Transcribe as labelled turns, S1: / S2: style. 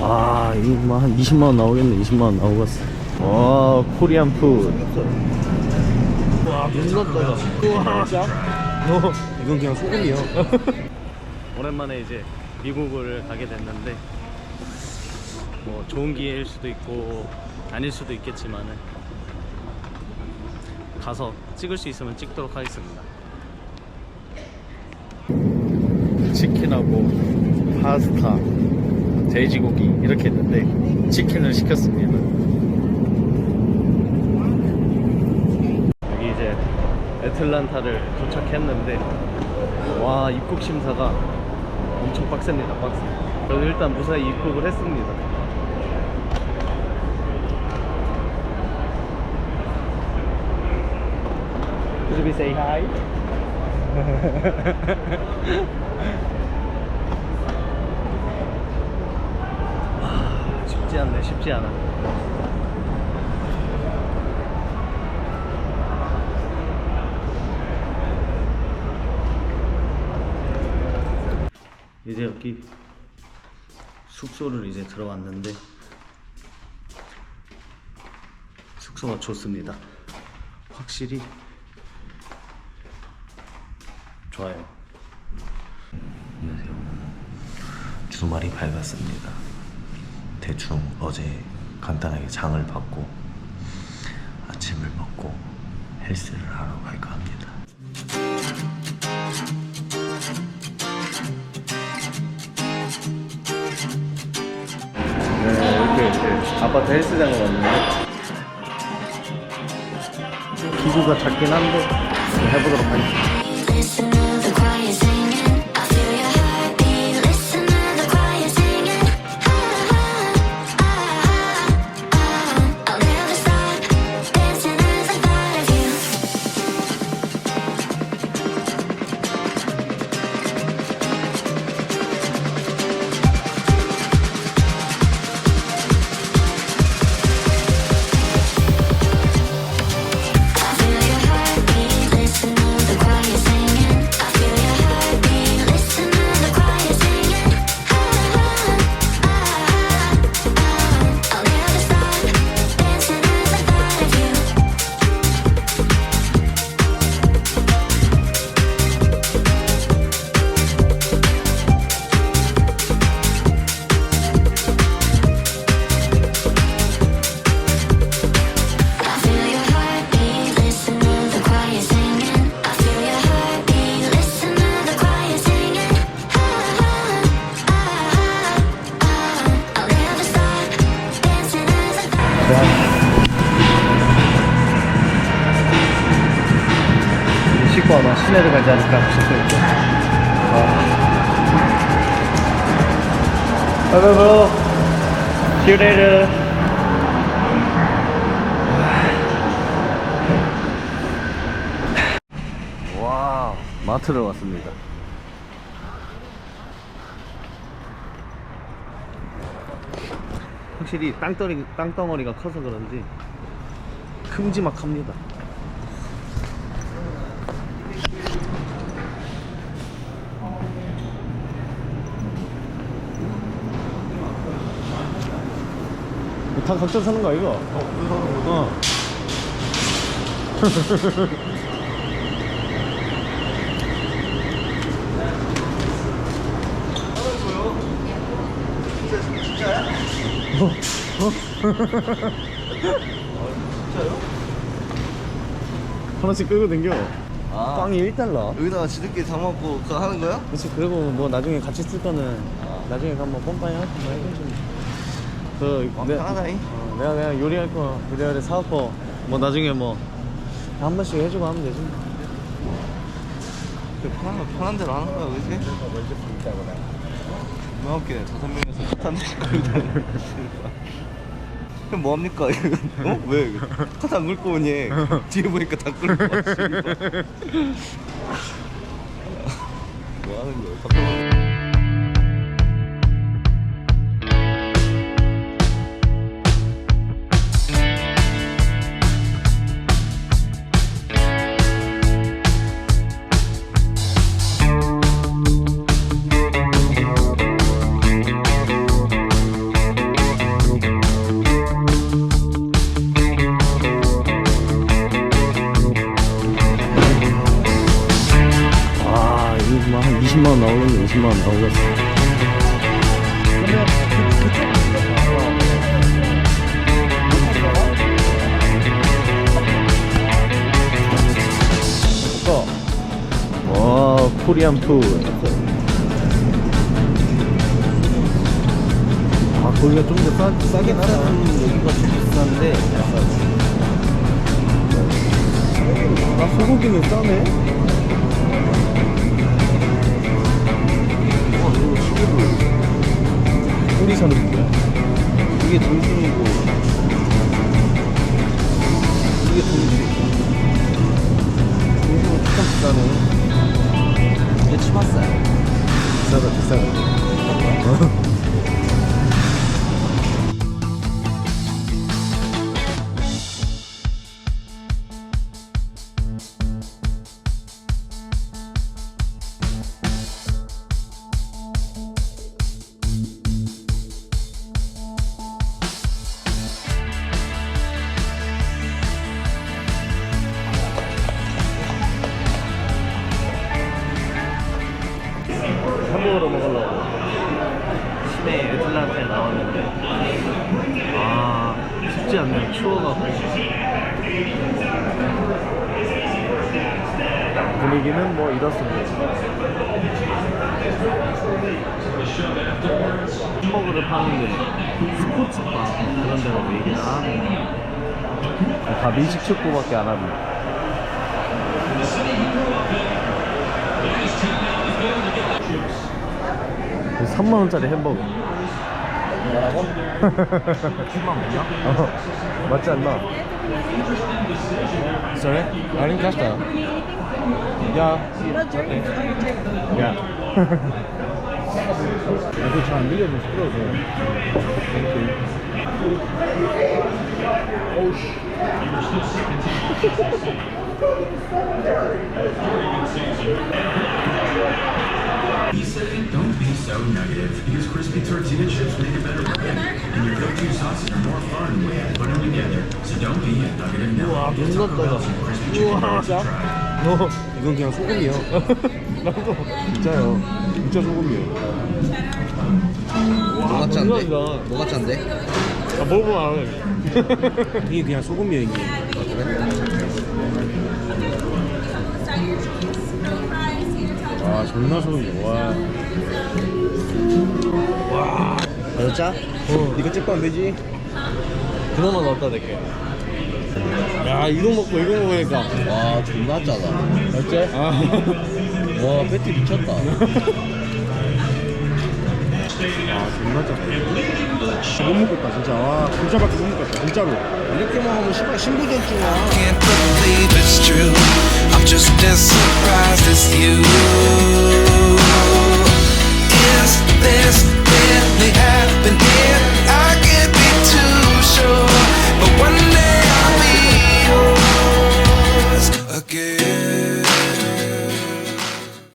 S1: 아, 이거 뭐한 20만원 나오겠네. 20만원 나오겠어. 와, 코리안 푸드. 와, 눈났다. 우와, 진짜?
S2: 이건 그냥 소금이요.
S1: 오랜만에 이제 미국을 가게 됐는데, 뭐 좋은 기회일 수도 있고 아닐 수도 있겠지만은 가서 찍을 수 있으면 찍도록 하겠습니다. 치킨하고 파스타, 돼지고기 이렇게 했는데 치킨을 시켰습니다. 여기 이제 애틀란타를 도착했는데, 와, 입국 심사가 엄청 빡셉니다. 빡세. 저는 일단 무사히 입국을 했습니다. Could we say hi? 쉽지 않네, 쉽지 않아. 이제 여기 숙소를 이제 들어왔는데 숙소가 좋습니다. 확실히 좋아요.
S2: 안녕하세요. 주말이 밝았습니다. 대충 어제 간단하게 장을 받고 아침을 먹고 헬스를 하러 갈까 합니다.
S1: 네, 이렇게 아파트 헬스장을 왔는데 기구가 작긴 한데 해보도록 하겠습니다.
S3: Listen to the choir singing. I feel your heartbeat. Listen to the choir singing. I'll never stop dancing as I thought of you. I feel your heartbeat. Listen to the choir singing. I feel your heartbeat. Listen to the choir singing. I'll never stop dancing as I thought of you. I feel your heartbeat. Listen to the choir singing. I feel your heartbeat. Listen to the choir singing. I'll never stop dancing as I
S1: 씻고 아마 시내를 가지 않을까 싶습니다. Bye bye bro. See you later. 와, 마트를 왔습니다. 확실히 땅덩어리가 커서 그런지 큼지막합니다. 다 각자 사는 거 아이가? 어. 하나씩 끌고 댕겨.
S2: 아,
S1: 빵이 1달러.
S2: 여기다가 지들끼리 다 먹고 그거 하는 거야?
S1: 그렇지. 그리고 뭐 나중에 같이 쓸 거는 나중에 가면 뻔빠이 하고 뭐 해야지.
S2: 편하다잉.
S1: 내가 그냥 요리할 거 그래 사갖고 뭐 나중에 뭐 한 번씩 해주고 하면 되지.
S2: 편한 대로 하는 거야, 그치? 뭐 웃기네. 5명이서 카트 한 대씩 끌고 다니는 그럼 뭐합니까? 어? 왜? 카트 안 끌고 오니? 뒤에 보니까 다 끌고 와. 뭐 하는 거야?
S1: 코리안 푸드. 아 거기가 좀 더 싸긴 하다.
S2: 여기가 좀 비싼데 약간
S1: 아 소고기는 싸네. 와 이거 치즈볼. 꼬리 사는 거야.
S2: 이게 등심이고 이게 등심. 등심은 조금 비싸네. 이게 치맛살.
S1: 비싸다 비싸다. 햄버거를 먹으려고 시내 애틀란타에 나왔는데 아 쉽지 않네요. 추워가지고 분위기는 뭐 이렇습니다. 햄버거를 파는데 스포츠바 그런 데라고 얘기를 하네. 다 미식 축구밖에 안 합니다. 3만원짜리 햄버거.
S2: 뭐라고? 10만 원이야?
S1: 맞지 않나?
S2: Sorry? I didn't catch that. Yeah.
S1: 야. 이거 잘안 들려서 시끄러워서. 오우씨.
S4: Don't be so negative, because crispy tortilla chips make a better bread, and your go-to sauces are more fun when you put them together. So don't be a negative now.
S1: 우와, 눈 났다.
S4: Crispy chicken nuggets to try.
S2: 이건 그냥 소금이요.
S1: 나도 진짜요. 진짜 소금이에요.
S2: 뭐가 짠데?
S1: 놀란다.
S2: 뭐가 짠데?
S1: 아, 먹어보면 알아요.
S2: 이게 그냥 소금이요 이게.
S1: 아, 존나 소금이야. 와. 와.
S2: 맞아 짜? 이거 찍고 안 되지?
S1: 그나마 넣었다 될게. 야, 이거 먹고 이거 먹으니까.
S2: 와 존나 짜다.
S1: 어째? 아.
S2: 와 패티 미쳤다.
S1: 아, 존나 짜다. 못 먹겠다, 진짜. 와, 진짜밖에 못 먹겠다, 진짜로.
S2: 이렇게 먹으면 씨발 신부전증아.
S5: Can't believe it's true. I'm just as surprised as you. Is this really happening?